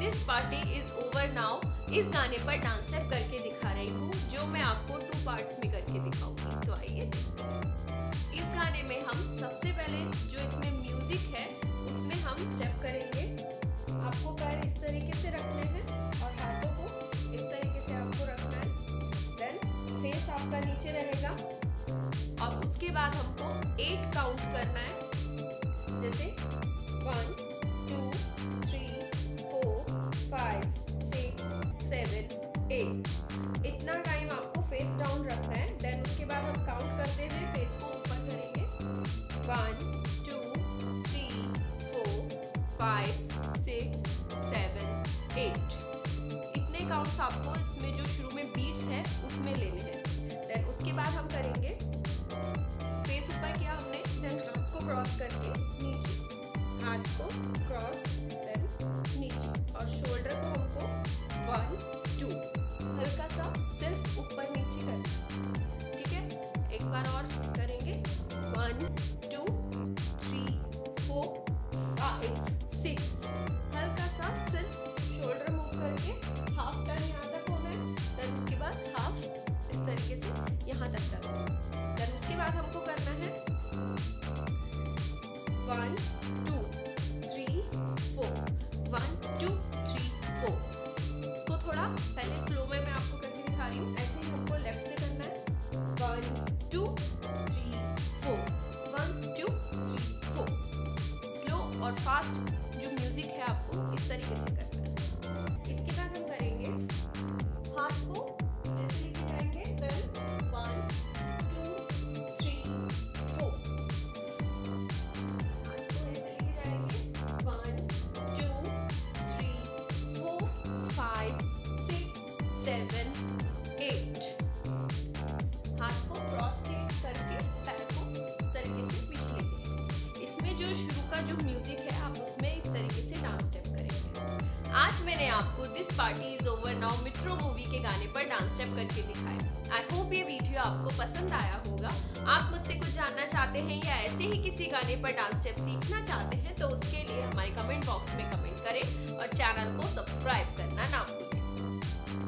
This party is over now इस गाने पर डांस स्टेप करके दिखा रही हूँ, जो मैं आपको 2 पार्ट्स में करके दिखाऊंगी। तो आइए, इस गाने में हम सबसे पहले जो इसमें म्यूजिक है उसमें हम स्टेप करेंगे। आपको पैर इस तरीके से रखने हैं और हाथों को इस तरीके से आपको रखना है। देन फेस आपका नीचे रहेगा और उसके बाद हमको 8 काउंट करना है, जैसे 1 2 3 4 5 6 7 8। इतना टाइम आपको फेस डाउन रखना है। देन उसके बाद हम काउंट करते हुए फेस को ऊपर करेंगे। 1 2 3 4 5 6 7 8। इतने काउंट्स आपको इसमें जो शुरू में बीट्स है उसमें लेने हैं। देन उसके बाद हम करेंगे फेस ऊपर किया हमने, देन हाथ को क्रॉस करके नीचे, हाथ को क्रॉस देन नीचे, और शोल्डर को हमको 1 2 हल्का सा सिर्फ ऊपर नीचे करना। ठीक है, एक बार और करेंगे। 1 2 3 4 5 6। हल्का सा सिर्फ शोल्डर मूव करके हाफ टर्न यहाँ तक होना है। देन उसके बाद हाफ इस तरीके से यहाँ तक करना है। देन उसके बाद हमको करना है 1 2 3 4 1 2 3 4। इसको थोड़ा पहले स्लो में मैं आपको करके दिखा रही हूँ, ऐसे ही हमको लेफ्ट से करना है। 1 2 3 4 1 2 3 4। स्लो और फास्ट जो म्यूजिक है आपको इस तरीके से करना है। इसके बाद हम करेंगे हाथ को ऐसे लेके जाएंगे। देन 1 2 3 4। हाथ को ऐसे लेके जाएंगे। 1 2 3 4 5 6 7 8। हाथ को क्रॉस करके पैर को इस तरीके से पीछे लेके, इसमें जो शुरू का जो म्यूजिक है आप उसमें इस तरीके से डांस स्टेप करेंगे। आज मैंने आपको this party is over now मित्रो मूवी के गाने पर डांस स्टेप करके दिखाए। आई होप ये वीडियो आपको पसंद आया होगा। आप मुझसे कुछ जानना चाहते हैं या ऐसे ही किसी गाने पर डांस स्टेप सीखना चाहते हैं तो उसके लिए हमारे कमेंट बॉक्स में कमेंट करें और चैनल को सब्सक्राइब करना ना भूलें।